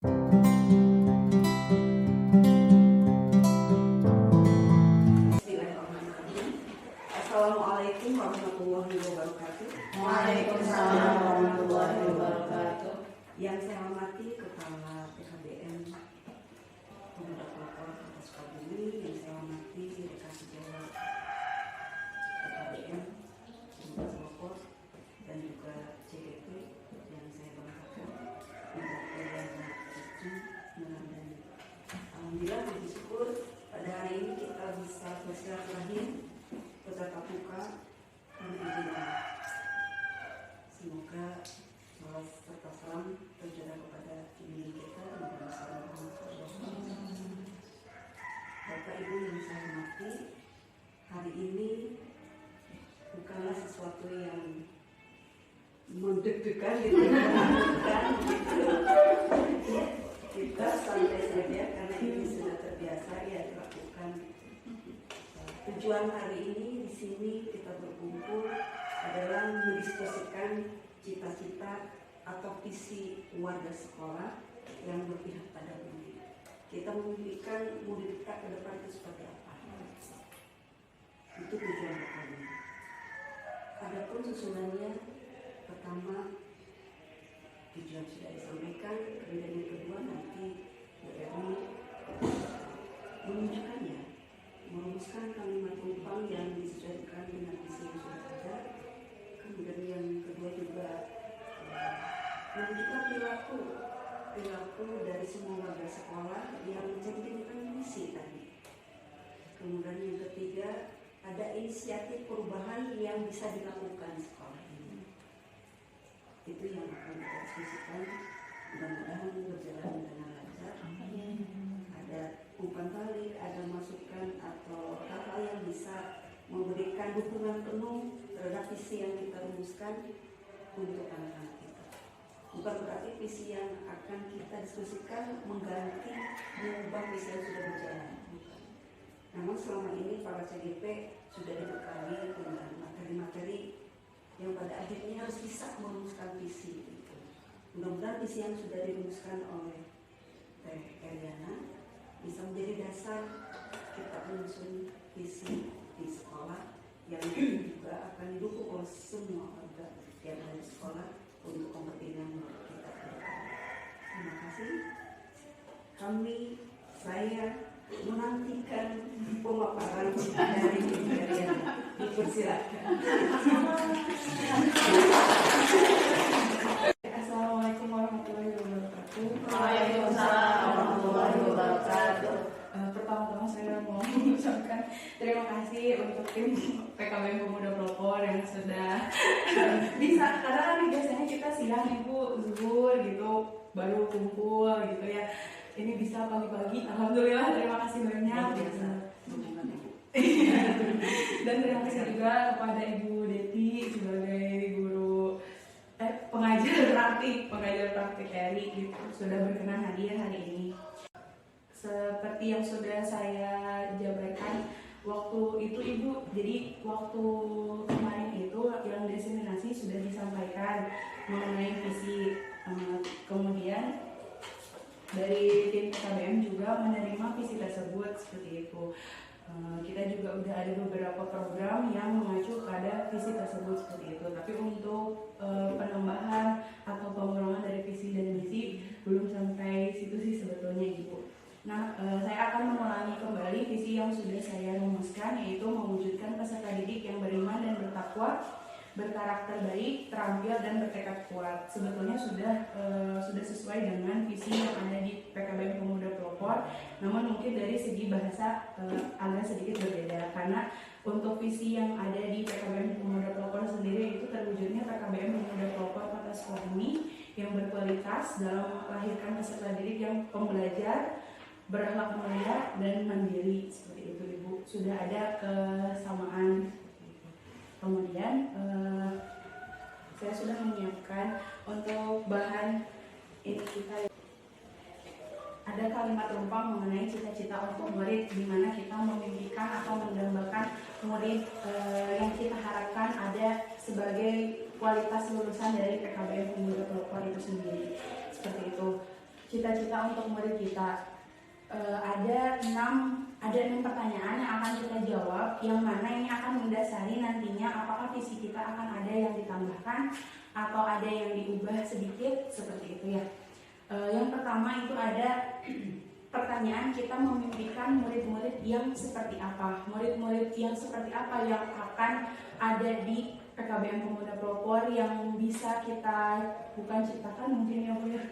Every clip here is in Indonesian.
Bismillahirrahmanirrahim. Assalamualaikum warahmatullahi wabarakatuh. Waalaikumsalam warahmatullahi wabarakatuh. Yang saya hormati Kepala PKBM Pemuda Pelopor Kota Sukabumi, yang saya hormati Direktur Sejawat PKBM Pemuda Pelopor, dan juga CGP yang saya banggakan, untuk kalian menandani. Alhamdulillah, puji syukur pada hari ini kita bisa bersilaturahim bertatap muka dan izin Allah. Semoga salam serta salam terjaga kepada diri kita dan bangsa Muhammad. Bapak Ibu yang saya hormati, hari ini bukanlah sesuatu yang mendeg-degan gitu, menakutkan gitu. Ya, kita santai saja karena ini sudah terbiasa ya dilakukan. Tujuan hari ini di sini kita berkumpul adalah mendiskusikan cita-cita atau visi warga sekolah yang berpihak pada murid. Kita memimpikan murid kita ke depan itu seperti apa. Itu tujuan pertama. Adapun susunannya, pertama tujuan sudah disampaikan, kemudian yang kedua nanti Bu Erni menunjukkannya, merumuskan kalimat tumpang yang disesuaikan dengan visi yang sudah ada. Kemudian yang kedua juga menunjukkan perilaku dari semua warga sekolah yang mencerminkan misi tadi. Kemudian yang ketiga, ada inisiatif perubahan yang bisa dilakukan sekolah ini. Itu yang akan kita diskusikan, mudah-mudahan berjalan dengan lancar. Ada umpan balik, ada masukan atau hal-hal yang bisa memberikan dukungan penuh terhadap visi yang kita rumuskan untuk anak-anak kita. Bukan berarti visi yang akan kita diskusikan mengganti, mengubah visi yang sudah berjalan. Namun selama ini para CGP sudah dibekali dengan materi-materi yang pada akhirnya harus bisa merumuskan visi itu. Mudah-mudahan visi yang sudah dirumuskan oleh Teh Eliana bisa menjadi dasar kita menyusun visi di sekolah yang juga akan didukung oleh semua warga yang ada di sekolah untuk kepentingan kita ke depan. Terima kasih. Saya menantikan pemaparan dari Eliana. Dipersilakan. Assalamualaikum warahmatullahi wabarakatuh. Waalaikumsalam warahmatullahi wabarakatuh. Pertama-tama saya mau mengucapkan terima kasih untuk tim PKBM Pemuda Pelopor yang sudah bisa, karena kan biasanya kita siang ibu zuhur gitu baru kumpul gitu ya. Ini bisa pagi-pagi, alhamdulillah, terima kasih banyak. Dan terima kasih juga kepada Ibu Deti sebagai guru pengajar praktik Eri gitu, sudah berkenan hadir hari ini. Seperti yang sudah saya jabarkan waktu itu Ibu, jadi waktu kemarin itu yang diseminasi sudah disampaikan mengenai visi, kemudian dari tim PKBM juga menerima visi tersebut seperti itu. Kita juga udah ada beberapa program yang mengacu pada visi tersebut seperti itu. Tapi untuk penambahan atau pengurangan dari visi dan misi belum sampai situ sih sebetulnya Ibu. Nah, saya akan mengulangi kembali visi yang sudah saya rumuskan, yaitu mewujudkan peserta didik yang beriman dan bertakwa, berkarakter baik, terampil dan bertekad kuat. Sebetulnya sudah sesuai dengan visi yang ada di PKBM Pemuda Pelopor, namun mungkin dari segi bahasa agak sedikit berbeda, karena untuk visi yang ada di PKBM Pemuda Pelopor sendiri itu terwujudnya PKBM Pemuda Pelopor Kota Sukabumi yang berkualitas dalam melahirkan peserta didik yang pembelajar, berakhlak mulia dan mandiri seperti itu Ibu. Sudah ada kesamaan. Kemudian saya sudah menyiapkan untuk bahan ini kita ada kalimat tumpang mengenai cita-cita untuk murid, di mana kita memimpikan atau mendambakan murid yang kita harapkan ada sebagai kualitas lulusan dari PKBM Pemuda Pelopor itu sendiri. Seperti itu. cita-cita untuk murid kita. Ada enam pertanyaan yang akan kita jawab, yang mana ini akan mendasari nantinya apakah visi kita akan ada yang ditambahkan atau ada yang diubah sedikit, seperti itu ya. Yang pertama itu ada pertanyaan, kita memimpikan murid-murid yang seperti apa, murid-murid yang seperti apa yang akan ada di PKBM Pemuda Pelopor, yang bisa kita bukan ciptakan mungkin ya Bu ya,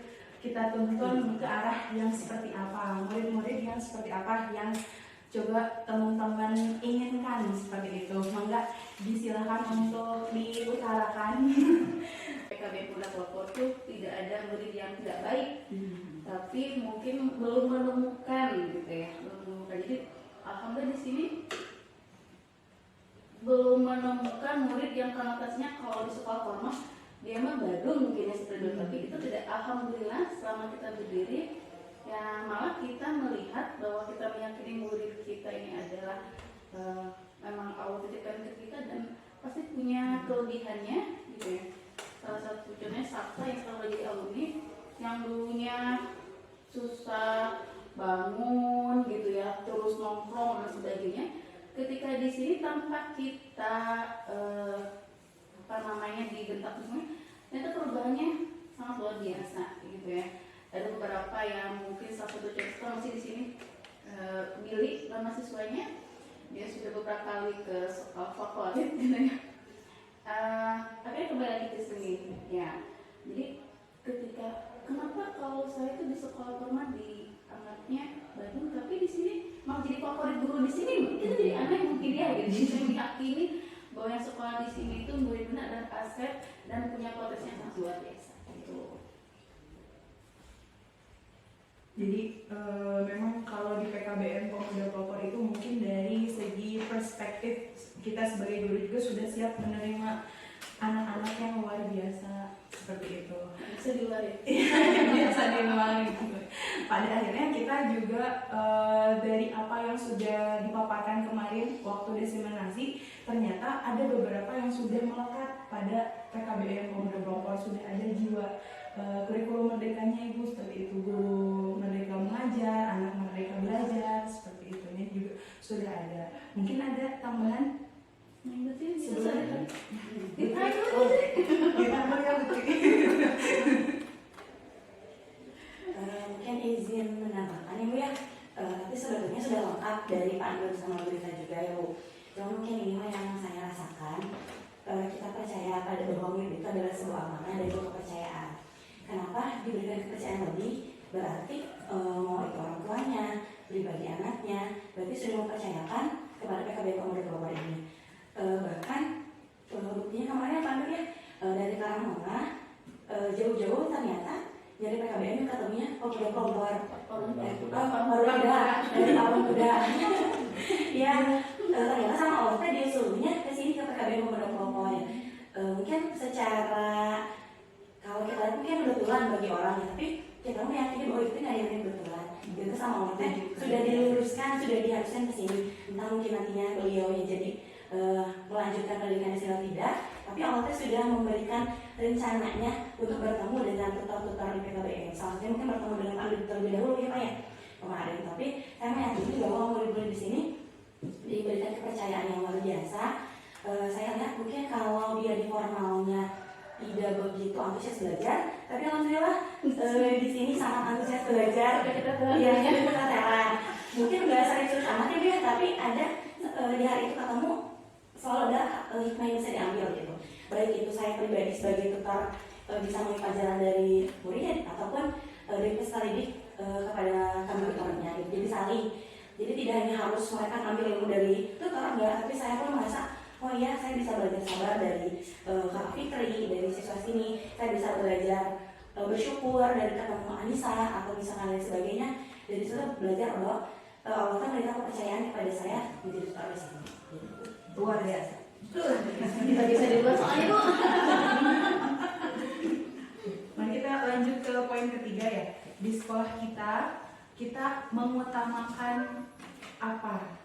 kita tuntun ke arah yang seperti apa, murid-murid yang seperti apa yang coba teman-teman inginkan seperti itu. Mangga disilakan untuk diutarakan. PKBM Pemuda Pelopor itu tidak ada murid yang tidak baik, tapi mungkin belum menemukan gitu ya, belum menemukan. Jadi alhamdulillah di sini belum menemukan murid yang konotasinya kalau di sekolah formal dia mah badung mungkin ya seperti itu, tapi itu tidak. Alhamdulillah selama kita berdiri ya, malah kita melihat bahwa kita meyakini murid kita ini adalah memang Allah titipkan ke kita dan pasti punya kelebihannya gitu ya. Salah satu contohnya Saksa yang sekarang jadi alumni, yang dulunya susah bangun gitu ya, terus nongkrong dan sebagainya, ketika di sini tanpa kita dibentak semua, ternyata perubahannya sangat luar biasa gitu ya. Ada beberapa yang mungkin salah satu contoh masih di sini milik mahasiswanya, dia sudah beberapa kali ke sekolah favorit gitu ya. Akhirnya kembali lagi ke sini ya. Jadi ketika kenapa kalau saya itu di sekolah formal dianggapnya Bandung, tapi di sini mau jadi favorit guru di sini, itu jadi aneh mungkin ya gitu. Jadi saya meyakini bahwa yang sekolah di sini itu benar-benar dan aset dan punya potensi yang sangat luar biasa gitu. Jadi memang kalau di PKBM Pemuda Pelopor itu mungkin dari segi perspektif kita sebagai guru juga sudah siap menerima anak-anak yang luar biasa seperti itu. Bisa di luar ya? Biasa di luar gitu. Pada akhirnya kita juga dari apa yang sudah dipaparkan kemarin waktu diseminasi, ternyata ada beberapa yang sudah melekat pada PKBM Pemuda Pelopor, sudah ada jiwa kurikulum merdekanya Ibu seperti itu, guru merdeka mengajar, anak merdeka belajar seperti itu, ini juga sudah ada. Mungkin ada tambahan? Berarti bisa Sebelum kita mungkin izin menambahkan Ibu ya, tapi sebetulnya sudah lengkap dari Pak Nur sama Berita juga ya Bu. Cuma mungkin ini yang saya rasakan, kita percaya pada bahwa murid itu adalah sebuah amanah dan juga kepercayaan. Kenapa diberikan kepercayaan lebih? Berarti mau itu orang tuanya, pribadi anaknya, berarti sudah mempercayakan kepada PKBM Pemuda Pelopor ini. Bahkan buktinya kemarin Pak Nur ya, dari Karangmona jauh-jauh ternyata dari PKBM ketemunya Pemuda Pelopor, dari Palang Kuda. Ya ternyata sama Allah dia suruhnya ke sini ke PKBM Pemuda Pelopor ya. Mungkin secara kalau kita lihat mungkin kebetulan bagi orang ya, tapi kita meyakini bahwa itu nggak ada yang kebetulan. Itu sama Allah sudah diluruskan, sudah diharuskan ke sini. Entah mungkin nantinya beliaunya jadi melanjutkan pendidikan atau tidak, tapi Allah sudah memberikan rencananya untuk bertemu dengan tutor-tutor di PKBM. Salah satunya mungkin bertemu dengan Pak Nur terlebih dahulu ya Pak ya kemarin. Tapi saya meyakini bahwa murid-murid di sini diberikan kepercayaan yang luar biasa. Saya lihat mungkin kalau dia di formalnya tidak begitu antusias belajar, tapi alhamdulillah di sini sangat antusias belajar. Ya, mungkin nggak sering sulit amat ya, tapi ada di hari itu ketemu selalu ada hikmah yang bisa diambil gitu. Baik itu saya pribadi sebagai tutor bisa mengambil pelajaran dari murid ataupun dari peserta didik kepada kami tutornya gitu. Jadi saling. Jadi tidak hanya harus mereka ambil ilmu dari tutor enggak, tapi saya pun merasa oh iya saya bisa belajar sabar dari Kak Fitri, dari siswa sini. Saya bisa belajar bersyukur dari ketemu Anissa atau misalkan lain sebagainya. Dari situ belajar bahwa Allah kan memberikan kepercayaan kepada saya menjadi tutor di sini. Luar biasa. kita bisa dibuat soalnya Bu. Mari kita lanjut ke poin ketiga ya. Di sekolah kita mengutamakan apa?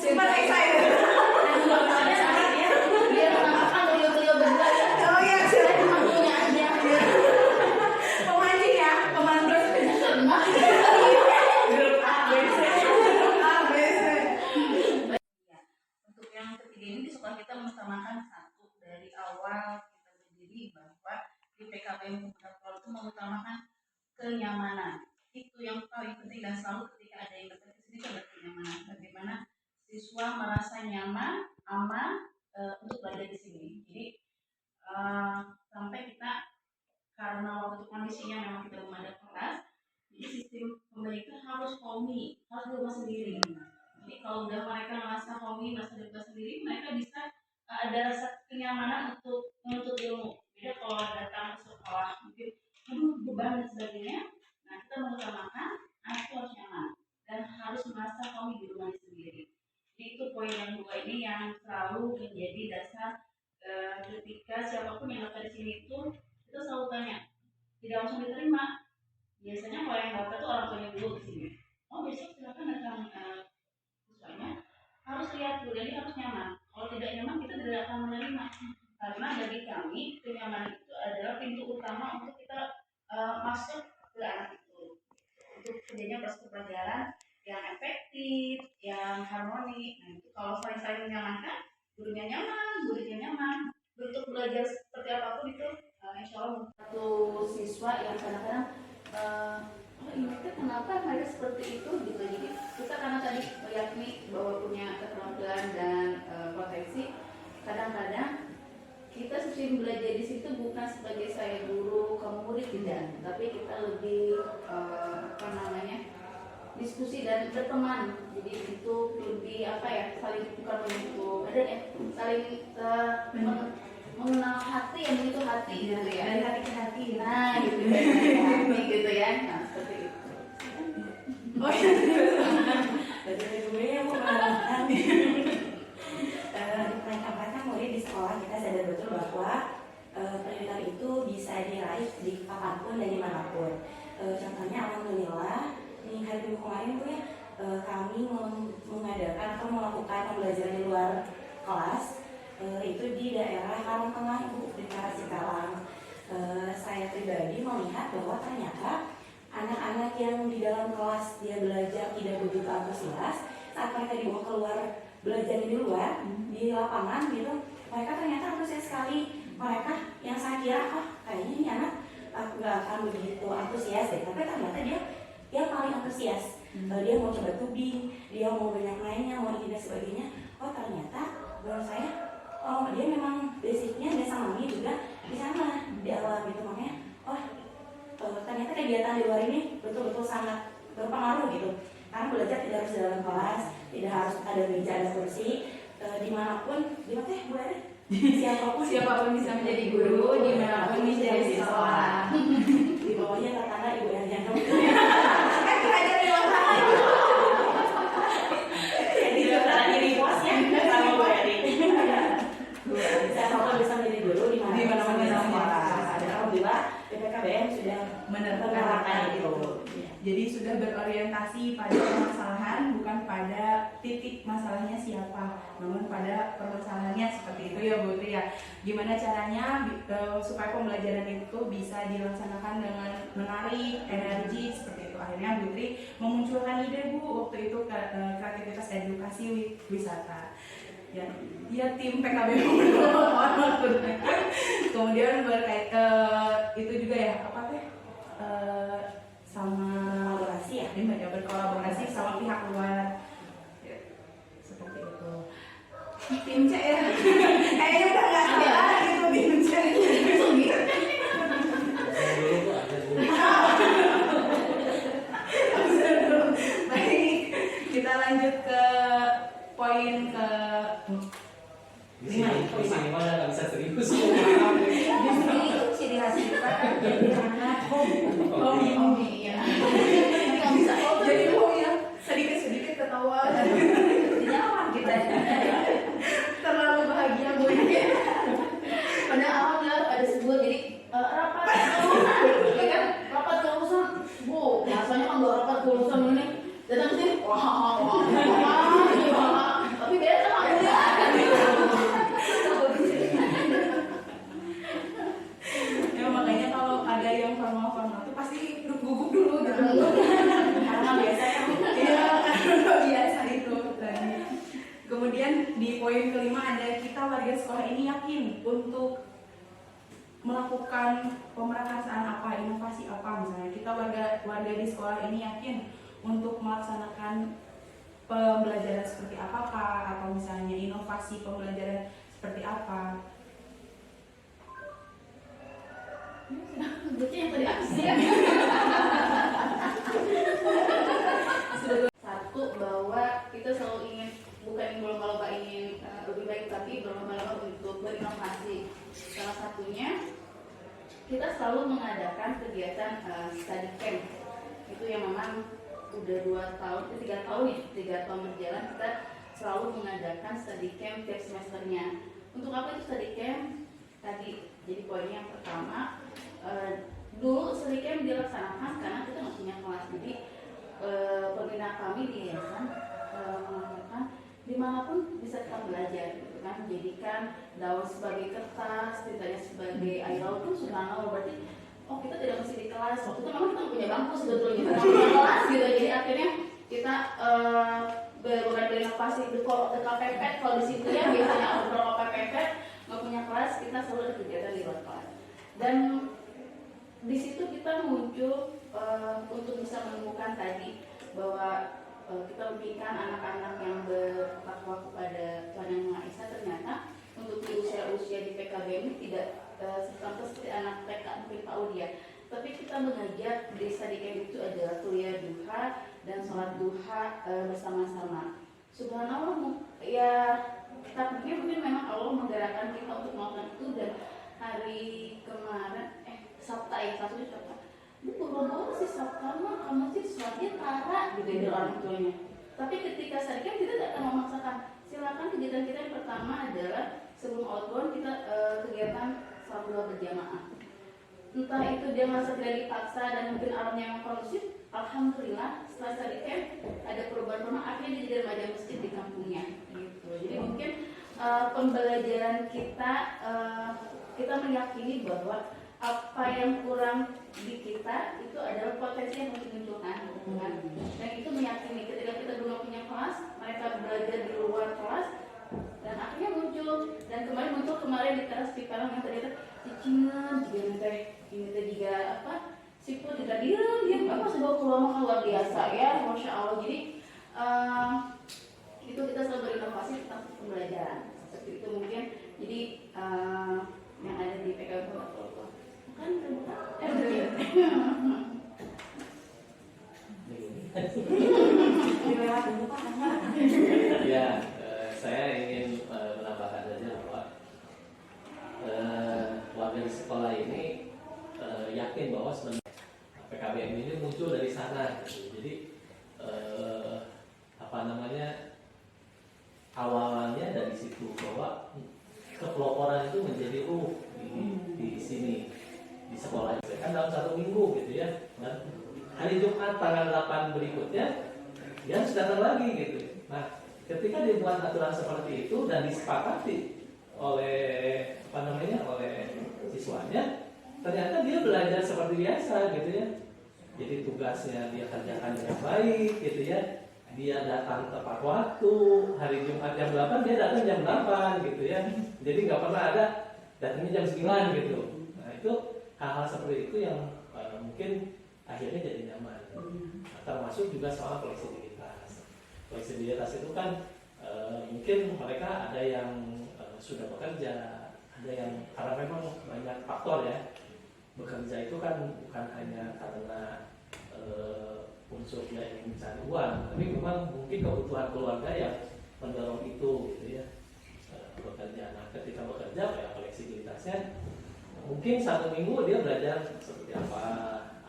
Super excited. Dia menambahkan beliau-beliau berdua ya. Oh iya, Saya cuma punya aja. mengutamakan kenyamanan. Itu yang paling penting, dan selalu ketika ada yang datang ke sini itu ada kenyamanan. Bagaimana siswa merasa nyaman, aman untuk belajar di sini. Jadi sampai kita, karena waktu kondisinya memang kita belum ada kelas, jadi sistem pembelajaran harus homey, harus di rumah sendiri. Jadi kalau udah mereka merasa homey, merasa di rumah sendiri, mereka bisa ada rasa kenyamanan untuk menuntut ilmu. Beda kalau datang ke sekolah mungkin beban dan sebagainya. Nah, kita mengutamakan anak itu harus nyaman dan harus merasa homey di rumah sendiri. Jadi itu poin yang dua ini yang selalu menjadi dasar ketika siapapun yang datang di sini itu kita selalu tanya, tidak langsung diterima. Biasanya kalau yang daftar itu orang tuanya dulu di sini. Oh, besok silakan datang siswanya, harus lihat dulu, jadi harus nyaman. Kalau tidak nyaman kita tidak akan menerima. Karena bagi kami kenyamanan itu adalah pintu utama untuk kita masuk ke anak itu, untuk terjadinya proses pembelajaran yang efektif, yang harmoni. Nah, itu kalau saling menyamankan, gurunya nyaman, muridnya nyaman, bentuk belajar seperti apapun itu insya Allah. Satu siswa yang kadang-kadang oh ini tuh kenapa mereka seperti itu gitu. Jadi kita karena tadi meyakini bahwa punya keterampilan dan potensi, kadang-kadang kita sistem belajar di situ bukan sebagai saya guru kamu murid, tidak, tapi kita lebih diskusi dan berteman. Jadi itu lebih saling bukan menyentuh dan saling mengenal hati, yang itu hati gitu ya, dari hati ke hati. Nah gitu ya, gitu ya. Nah seperti itu. Oh iya, berarti gue yang mau mengatakan di penempatan murid di sekolah, kita sadar betul bahwa pendidikan itu bisa diraih di kapanpun dan dimanapun. Contohnya alhamdulillah di hari minggu kemarin tuh ya, kami mengadakan atau melakukan pembelajaran di luar kelas, itu di daerah Karang Tengah, Ibu, di Cikarang. Saya pribadi melihat bahwa ternyata anak-anak yang di dalam kelas dia belajar tidak begitu antusias, saat mereka dibawa keluar belajar di luar, di lapangan gitu, mereka ternyata antusias sekali. Mereka yang saya kira, kayaknya ini anak nggak akan begitu antusias deh, tapi ternyata dia paling antusias. Dia mau coba tubing, dia mau banyak mainnya, mau ini dan sebagainya. Oh ternyata menurut saya, dia memang basicnya dia sama mami juga di sana di alam gitu. Makanya ternyata kegiatan di luar ini betul-betul sangat berpengaruh gitu. Karena belajar tidak harus di dalam kelas, tidak harus ada meja, ada kursi, dimanapun, Bu Eri, siapapun bisa menjadi guru, dimanapun bisa jadi siswa. Di bawahnya tertanda Ibu Eri yang belajar di luar sana. Jadi tertanda di requestnya sama Bu Eri. Siapapun bisa menjadi guru dimanapun bisa sekolah. Alhamdulillah BPKBM sudah menerapkan itu. Jadi sudah berorientasi pada permasalahan, bukan pada titik masalahnya siapa, namun pada permasalahannya, seperti itu ya Bu Tri ya. Gimana caranya supaya pembelajaran itu bisa dilaksanakan dengan menarik, energi, seperti itu. Akhirnya Bu Tri memunculkan ide Bu waktu itu kreativitas edukasi wisata. Ya tim PKB kemudian berkait itu juga ya sama kolaborasi ya, berkolaborasi sama pihak luar ya, seperti itu. Tim C ya, kayaknya udah nggak ada gitu tim C. Baik, kita lanjut ke poin ke di sini malah nggak bisa serius. Di sini itu ciri khas kita jadi anak Hobi ya. Nggak bisa jadi ya sedikit ketawa. nyaman kita. Terlalu bahagia Bu. Pada awalnya ada sebuah jadi rapat kelulusan, ya kan? Rapat kelulusan, Bu. Biasanya kan nggak rapat kelulusan ini, datang sini, wah, tapi beda sama Ya makanya kalau ada yang formal tuh pasti gugup dulu gitu. Karena biasanya Iya, biasa itu tadi. Kemudian di poin kelima ada kita warga sekolah ini yakin untuk melakukan pemerataan inovasi kita warga di sekolah ini yakin untuk melaksanakan pembelajaran seperti apakah, atau misalnya inovasi pembelajaran seperti apa. Berarti yang tadi aksi ya. Satu, bahwa kita selalu ingin, bukan berlomba-lomba ingin lebih baik, tapi berlomba-lomba untuk berinovasi. Salah satunya kita selalu mengadakan kegiatan study camp. Itu yang memang udah 3 tahun berjalan, kita selalu mengadakan study camp tiap semesternya. Untuk apa itu study camp? Tadi jadi poinnya yang pertama, dulu study camp dilaksanakan karena kita nggak punya kelas. Jadi pembina kami di yayasan mengatakan dimanapun bisa kita belajar, gitu kan. Menjadikan daun sebagai kertas, tintanya sebagai air laut pun sudah berarti kita tidak mesti di kelas. Waktu itu memang kita punya bangku sebetulnya, bukan punya kelas gitu. Jadi akhirnya kita bukan berinovasi di KPP. Kalau di situ ya biasanya beberapa KPP nggak punya kelas, kita selalu ada kegiatan di luar kelas. Dan di situ kita muncul untuk bisa menemukan tadi bahwa kita memberikan anak-anak yang bertakwa kepada Tuhan Yang Maha Esa. Ternyata untuk di usia-usia di PKB ini tidak serta seperti anak TK mungkin PAUD ya, tapi kita mengajak di study camp itu adalah kuliah duha dan sholat duha bersama-sama. Subhanallah, ya takdirnya mungkin memang Allah menggerakkan kita untuk melakukan itu. Dan hari kemarin Sabtu bu buru-buru sih Sabtu mah kamu sih sholatnya tara gitu dari orang tuanya. Tapi ketika study camp kita tidak akan memaksakan. Silakan, kegiatan kita yang pertama adalah sebelum outbound kita kegiatan salat duha berjamaah. Entah itu dia merasa tidak dipaksa dan mungkin alamnya yang kondusif, alhamdulillah setelah study camp ada perubahan rumah, akhirnya dia jadi remaja masjid di kampungnya gitu. Jadi mungkin pembelajaran kita kita meyakini bahwa apa yang kurang di kita itu adalah potensi yang harus dimunculkan, kan? Dan itu meyakini ketika kita dulu punya kelas, mereka belajar di luar kelas, dan akhirnya muncul. Dan kemarin di teras di Parang yang tadi cicingan, ini juga apa? Siput juga diam apa sebab ulama luar biasa ya, masya Allah. Jadi itu kita selalu berinovasi tentang pembelajaran seperti itu mungkin. Jadi yang ada di PKB kan Ya, saya ingin menambahkan saja bahwa warga di sekolah ini yakin bahwa sebenarnya PKBM ini muncul dari sana. Jadi awalannya dari situ bahwa kepeloporan itu menjadi di sini di sekolah. Kan dalam 1 minggu gitu ya. Dan hari Jumat tanggal 8 berikutnya dia harus datang lagi gitu. Nah, ketika dibuat aturan seperti itu dan disepakati oleh oleh siswanya, ternyata dia belajar seperti biasa gitu ya. Jadi tugasnya dia kerjakan dengan baik gitu ya. Dia datang tepat waktu, hari Jumat jam 8 dia datang jam 8 gitu ya. Jadi nggak pernah ada datangnya jam 9 gitu. Nah, itu hal-hal seperti itu yang mungkin akhirnya jadi nyaman. Nah, termasuk juga soal fleksibilitas. Fleksibilitas itu kan mungkin mereka ada yang sudah bekerja, ada yang karena memang banyak faktor ya. Bekerja itu kan bukan hanya karena unsur dia ingin mencari uang, tapi memang mungkin kebutuhan keluarga yang mendorong itu gitu ya. Bekerja. Nah, ketika bekerja ya fleksibilitasnya mungkin 1 minggu dia belajar seperti apa,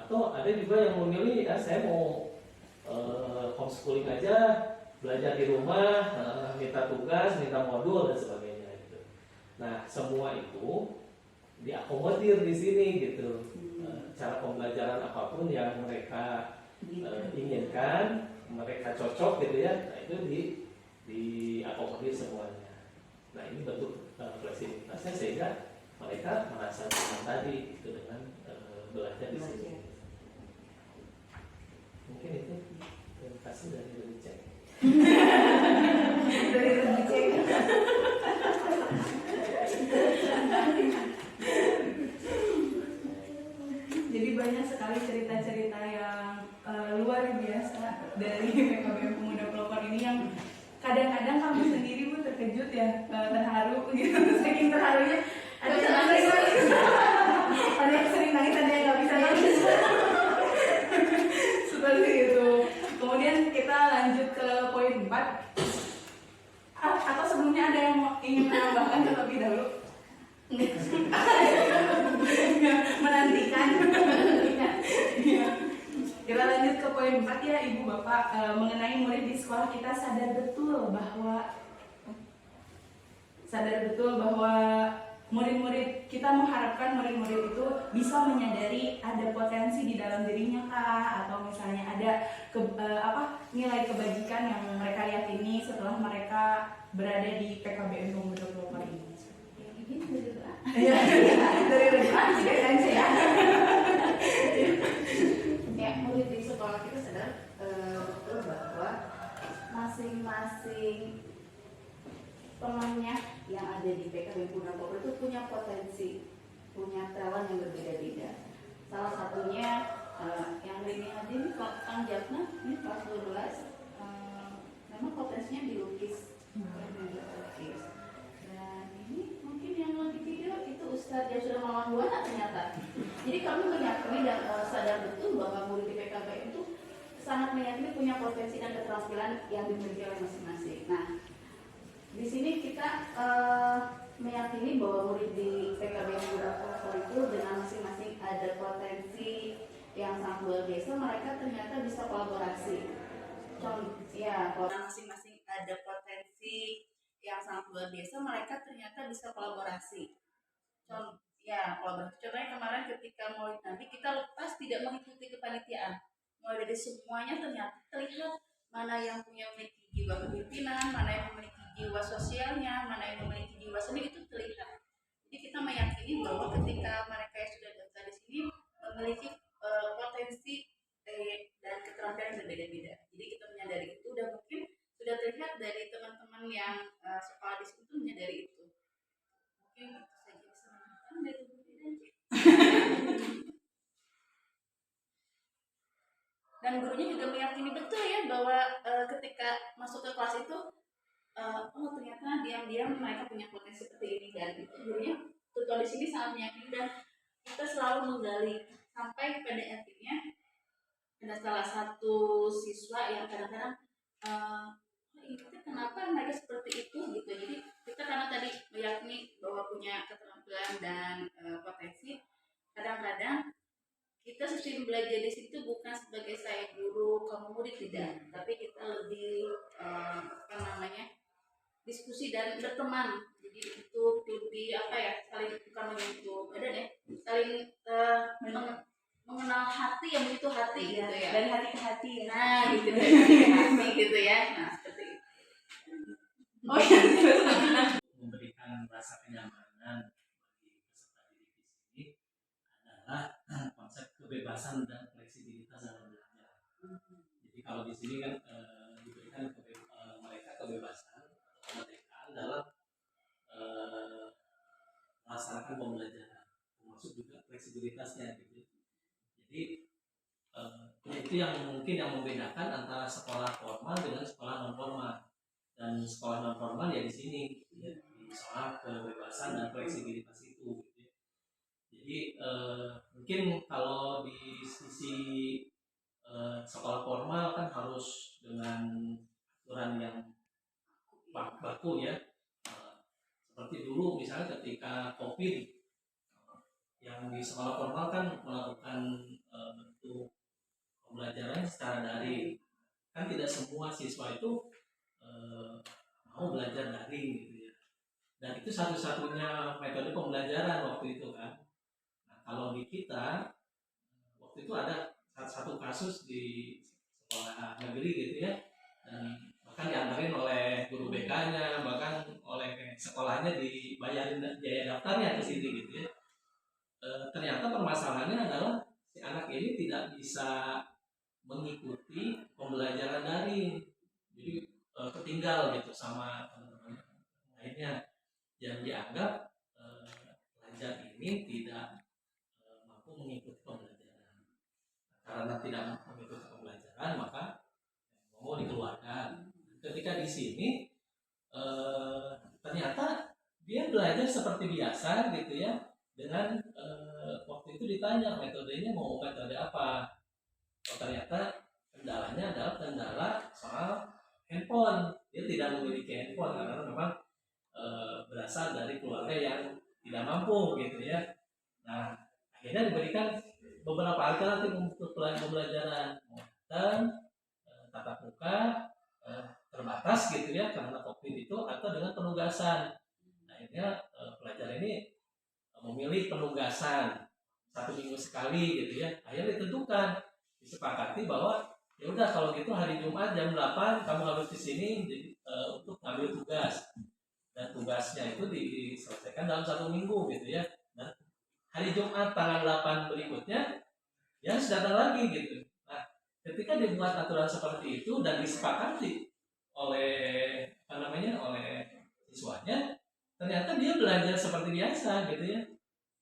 atau ada juga yang memilih saya mau homeschooling aja, belajar di rumah, minta tugas, minta modul dan sebagainya gitu. Nah, semua itu diakomodir di sini gitu. Cara pembelajaran apapun yang mereka inginkan, mereka cocok gitu ya. Nah, itu diakomodir semuanya. Nah, ini bentuk fleksibilitasnya sehingga mereka merasa nyaman tadi itu dengan belajar di sini. Mungkin itu terima kasih dari Cek. Dari Cek. Jadi banyak sekali cerita-cerita yang luar biasa dari PKBM Pemuda Pelopor ini yang kadang-kadang kami sendiri pun terkejut ya, terharu gitu, saking terharunya. Ada yang sering nangis, ada yang nggak bisa nangis. Seperti itu. Kemudian kita lanjut ke poin 4. Atau sebelumnya ada yang ingin menambahkan terlebih dahulu? Menantikan. Iya. Kita lanjut ke poin 4 ya Ibu Bapak, mengenai murid di sekolah kita sadar betul bahwa murid-murid kita mengharapkan murid-murid itu bisa menyadari ada potensi di dalam dirinya kah, atau misalnya ada nilai kebajikan yang mereka yakini setelah mereka berada di PKBM Pemuda Pelopor ini. Ini dari doa. Iya, dari rumah juga kan saya. Ya, murid di sekolah kita sadar betul bahwa masing-masing temannya yang ada di PKBM Pemuda Pelopor itu punya potensi, punya talent yang berbeda-beda. Salah satunya yang Rini Hadim, Kang Jatna, ini kelas 12, memang potensinya dilukis. Dan ini mungkin yang lebih video itu Ustadz yang sudah melawan buana ternyata. Jadi kami meyakini dan sadar betul bahwa murid di PKBM itu sangat meyakini punya potensi dan keterampilan yang dimiliki oleh masing-masing. Nah, di sini kita meyakini bahwa murid di PKBM Pemuda Pelopor itu dengan masing-masing ada potensi yang sangat luar biasa, mereka ternyata bisa kolaborasi. Kalau masing-masing ada potensi yang sangat luar biasa, mereka ternyata bisa kolaborasi. Kolaborasi. Contohnya kemarin ketika Maulid Nabi kita lepas tidak mengikuti kepanitiaan, mulai dari semuanya ternyata terlihat mana yang memiliki jiwa kepemimpinan, mana yang memiliki jiwa sosialnya, mana yang memiliki jiwa seni, itu terlihat. Jadi kita meyakini bahwa ketika mereka yang sudah daftar di sini memiliki potensi dan keterampilan yang berbeda-beda. Jadi kita menyadari itu, dan mungkin sudah terlihat dari teman-teman yang sekolah di situ menyadari itu. Mungkin itu saja bisa menambahkan dari Bu Dede. Dan gurunya juga meyakini betul ya bahwa ketika masuk ke kelas itu ternyata diam-diam mereka punya potensi seperti ini, dan itu gurunya tutor di sini sangat meyakini, dan kita selalu menggali sampai pada akhirnya ada salah satu siswa yang kadang-kadang kenapa mereka seperti itu gitu. Jadi kita karena tadi meyakini bahwa punya keterampilan dan potensi, kadang-kadang kita sistem belajar di situ bukan sebagai saya guru kamu murid, tidak, tapi kita lebih diskusi dan berteman. Jadi itu lebih saling bukan menyentuh badan ya, saling mengenal hati yang begitu hati ya, gitu ya, dari hati ke hati ya. Nah gitu, dari hati gitu ya. Nah seperti itu. Oh ya, memberikan rasa kenyamanan bagi peserta didik di sini adalah konsep kebebasan dan fleksibilitas dalam belajar. Jadi kalau di sini kan diberikan mereka kebebasan, kemerdekaan dalam melaksanakan pembelajaran, termasuk juga fleksibilitasnya gitu. Jadi itu yang mungkin yang membedakan antara sekolah formal dengan sekolah non formal. Dan sekolah non formal ya di sini ya, di soal kebebasan dan fleksibilitas itu gitu. Jadi mungkin kalau di sisi sekolah formal kan harus dengan aturan yang baku ya, seperti dulu misalnya ketika COVID yang di sekolah formal kan melakukan bentuk pembelajaran secara daring, kan tidak semua siswa itu mau belajar daring gitu ya, dan itu satu-satunya metode pembelajaran waktu itu kan. Nah, kalau di kita waktu itu ada satu kasus di sekolah negeri gitu ya, dan bahkan diantarin oleh guru BK-nya, bahkan oleh sekolahnya dibayarin biaya daftarnya ke sini gitu ya. Ternyata permasalahannya adalah si anak ini tidak bisa mengikuti pembelajaran daring, jadi ketinggal gitu sama teman-teman lainnya, yang dianggap pelajar ini tidak mampu mengikuti pembelajaran. tidak mengikuti pembelajaran maka mau dikeluarkan. Ketika di sini ternyata dia belajar seperti biasa gitu ya, dengan waktu itu ditanya metodenya mau metode apa. Oh, ternyata kendalanya adalah kendala soal handphone. Dia tidak memiliki handphone karena memang berasal dari keluarga yang tidak mampu gitu ya. Nah, akhirnya diberikan beberapa alternatif untuk pembelajaran, dan tatap muka terbatas gitu ya karena COVID itu, atau dengan penugasan. Akhirnya pelajar ini memilih penugasan 1 minggu sekali gitu ya. Akhirnya ditentukan, disepakati bahwa ya udah kalau gitu hari Jumat jam 8 kamu harus di sini untuk ambil tugas, dan tugasnya itu diselesaikan dalam 1 minggu gitu ya. Dan hari Jumat tanggal 8 berikutnya ya harus datang lagi gitu. Nah, ketika dibuat aturan seperti itu dan disepakati oleh oleh siswanya, ternyata dia belajar seperti biasa gitu ya.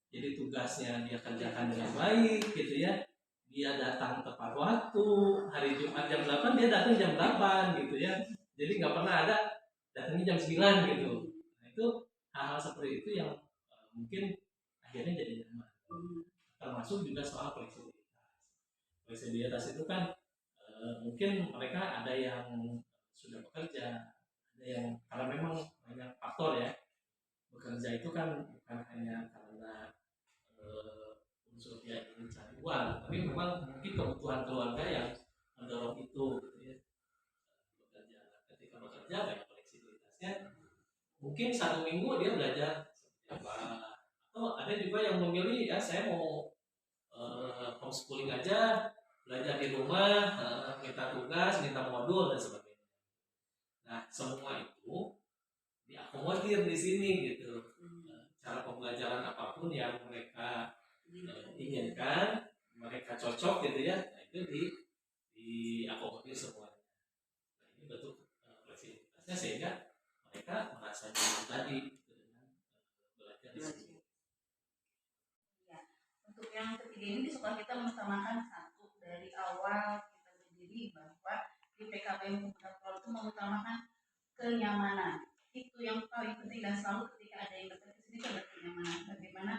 Jadi tugasnya dia kerjakan dengan baik gitu ya. Dia datang tepat waktu, hari Jumat jam 8 dia datang jam 8 gitu ya. Jadi nggak pernah ada datangnya jam 9 gitu. Nah, itu hal-hal seperti itu yang mungkin akhirnya jadi nyaman. Termasuk juga soal fleksibilitas. Fleksibilitas itu kan mungkin mereka ada yang sudah bekerja, ada yang karena memang banyak faktor ya. Bekerja itu kan bukan hanya karena unsur dia ingin cari uang, tapi memang mungkin kebutuhan keluarga yang mendorong itu gitu ya. Bekerja, ketika bekerja banyak fleksibilitasnya. Mungkin 1 minggu dia belajar seperti apa, atau ada juga yang memilih ya saya mau homeschooling aja, belajar di rumah, minta tugas, minta modul dan sebagainya. Nah, semua itu diakomodir di sini gitu. Cara pembelajaran apapun yang mereka inginkan, mereka cocok gitu ya, nah itu diakomodir semuanya. Nah, ini bentuk fleksibilitasnya sehingga mereka merasa nyaman tadi dengan belajar di sini. Ya, untuk yang ketiga ini di sekolah kita mengutamakan satu, dari awal kita berdiri bahwa di PKBM Pemuda Pol itu mengutamakan kenyamanan. Itu yang paling penting, dan selalu ketika ada yang datang ke sini ada kenyamanan. Bagaimana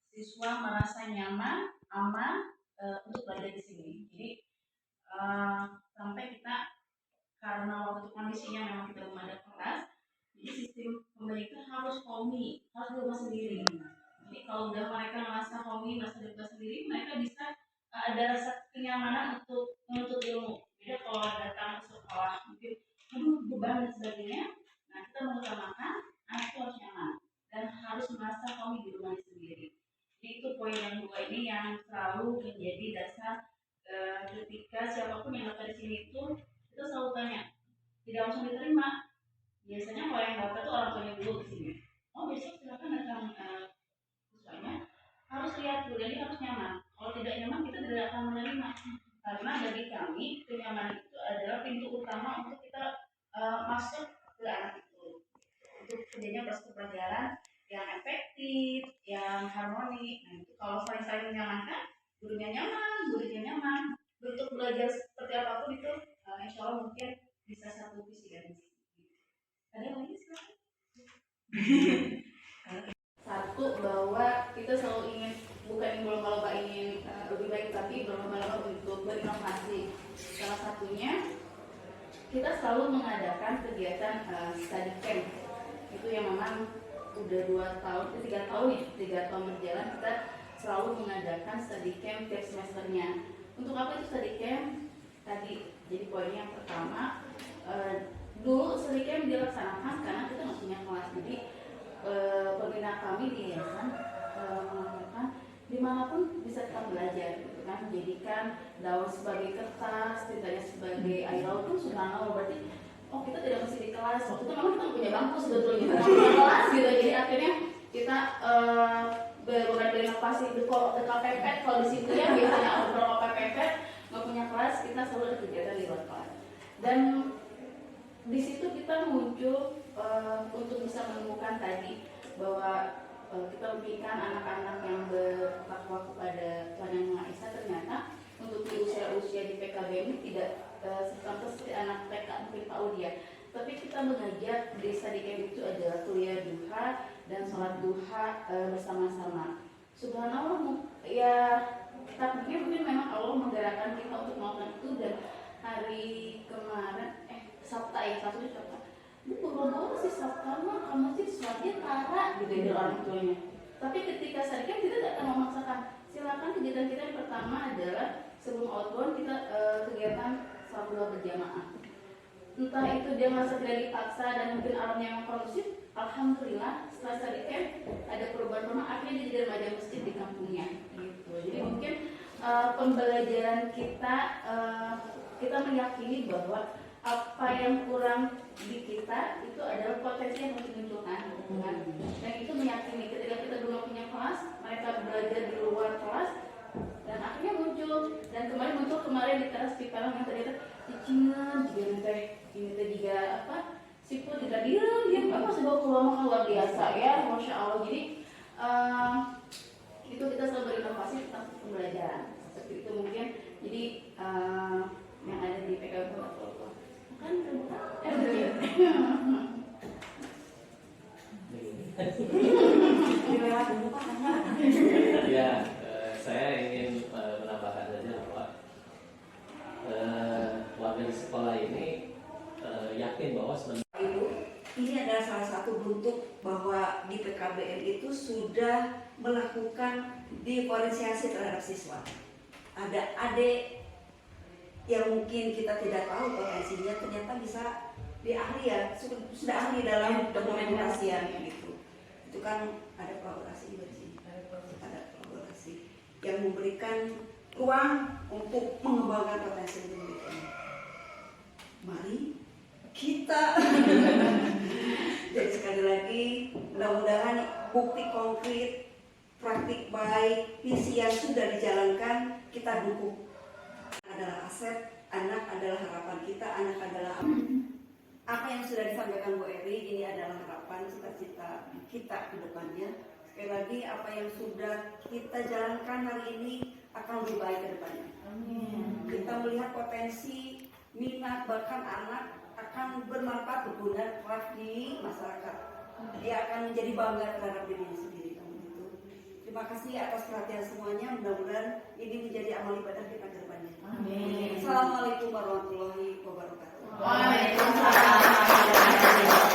siswa merasa nyaman, aman untuk belajar di sini. Jadi sampai kita, karena waktu kondisinya memang kita belum ada kelas, jadi sistem pembelajaran harus homey, harus di rumah sendiri. Jadi kalau udah mereka merasa homey, merasa di rumah sendiri, mereka bisa ada rasa kenyamanan untuk menuntut ilmu. Beda kalau datang ke sekolah mungkin beban dan sebagainya. Nah, kita mengutamakan anak itu harus nyaman dan harus merasa homey di rumah sendiri. Jadi itu poin yang 2 ini yang selalu menjadi dasar ketika siapapun yang datang di sini itu kita selalu tanya, tidak langsung diterima. Biasanya kalau yang daftar itu orang tuanya dulu ke sini. Oh, besok silakan datang siswanya, harus lihat dulu, jadi harus nyaman. Kalau tidak nyaman kita tidak akan menerima. Karena bagi kami kenyamanan itu adalah pintu utama untuk kita masuk ke anak itu, untuk kerjanya proses pembelajaran yang efektif, yang harmoni. Nah, itu kalau saling menyamankan, gurunya nyaman, muridnya nyaman, bentuk belajar seperti apapun itu insya Allah mungkin bisa satu visi dan misi. Ada yang lagi silakan. Satu, bahwa kita selalu ingin, bukan berlomba-lomba ingin lebih baik, tapi berlomba-lomba untuk berinovasi. Salah satunya kita selalu mengadakan kegiatan study camp. Itu yang memang udah 3 tahun berjalan, kita selalu mengadakan study camp tiap semesternya. Untuk apa itu study camp? Tadi jadi poin yang pertama, dulu study camp dilaksanakan karena kita nggak punya kelas. Jadi pembina kami di yayasan mengatakan dimanapun bisa kita belajar, gitu kan, menjadikan daun sebagai kertas, tintanya sebagai air laut pun sudah berarti kita tidak mesti di kelas. Waktu itu memang kita punya bangku sebetulnya, kita punya kelas gitu. Jadi akhirnya kita bukan berinovasi dekat pepet. Kalau di situ ya biasanya beberapa pepet nggak punya kelas, kita selalu ada kegiatan di luar kelas. Dan di situ kita muncul untuk bisa menemukan tadi bahwa kita membimbingkan anak-anak yang bertakwa kepada Tuhan Yang Maha Esa. Ternyata untuk di usia usia di PKB ini tidak serta seperti anak TK mungkin PAUD ya. Tapi kita mengajak desa di camp itu adalah kuliah duha dan sholat duha bersama-sama. Subhanallah, ya takdirnya mungkin memang Allah menggerakkan kita untuk melakukan itu. Dan hari kemarin Sabtu bu buru-buru sih Sabtu mah kamu sih sholatnya tara gitu dari orang tuanya. Tapi ketika saya kan kita tidak akan memaksakan. Silakan, kegiatan kita yang pertama adalah sebelum outbound kita kegiatan sholat duha berjamaah. Entah itu dia merasa tidak dipaksa dan mungkin alamnya yang kondusif, alhamdulillah setelah study camp ada perubahan rumah, akhirnya dia jadi remaja masjid di kampungnya gitu. Jadi mungkin pembelajaran kita kita meyakini bahwa apa yang kurang di kita itu adalah potensi yang harus dimunculkan gitu kan. Dan itu meyakini ketika kita belum punya kelas, mereka belajar di luar kelas dan akhirnya muncul. Dan kemarin di teras Pipalang yang ternyata dicingan juga ini juga apa siput juga diam apa sebab keluar biasa ya, masya Allah. Jadi itu kita selalu berinovasi tentang pembelajaran seperti itu mungkin. Jadi yang ada di PKB kan Ya, saya ingin menambahkan saja bahwa warga di sekolah ini yakin bahwa sebenarnya ini adalah salah satu bentuk bahwa di PKBM itu sudah melakukan diferensiasi terhadap siswa. Ada adik yang mungkin kita tidak tahu potensinya, ternyata bisa ahli ya, sudah ahli dalam dokumentasian gitu. Itu kan ada kolaborasi juga di sini. Ada kolaborasi yang memberikan ruang untuk mengembangkan potensi pendidikan. Mari kita jadi sekali lagi mudah-mudahan bukti konkret, praktik baik, visi yang sudah dijalankan kita dukung. Adalah aset, anak adalah harapan kita, anak adalah apa yang sudah disampaikan Bu Eri, ini adalah harapan cita-cita kita ke depannya. Sekali lagi apa yang sudah kita jalankan hari ini akan lebih baik ke depannya. Kita melihat potensi, minat, bahkan anak akan bermanfaat, berguna di masyarakat. Dia akan menjadi bangga terhadap dirinya sendiri. Terima kasih atas perhatian semuanya. Mudah-mudahan ini menjadi amal ibadah kita ke depannya. Amin. Assalamualaikum warahmatullahi wabarakatuh. Waalaikumsalam.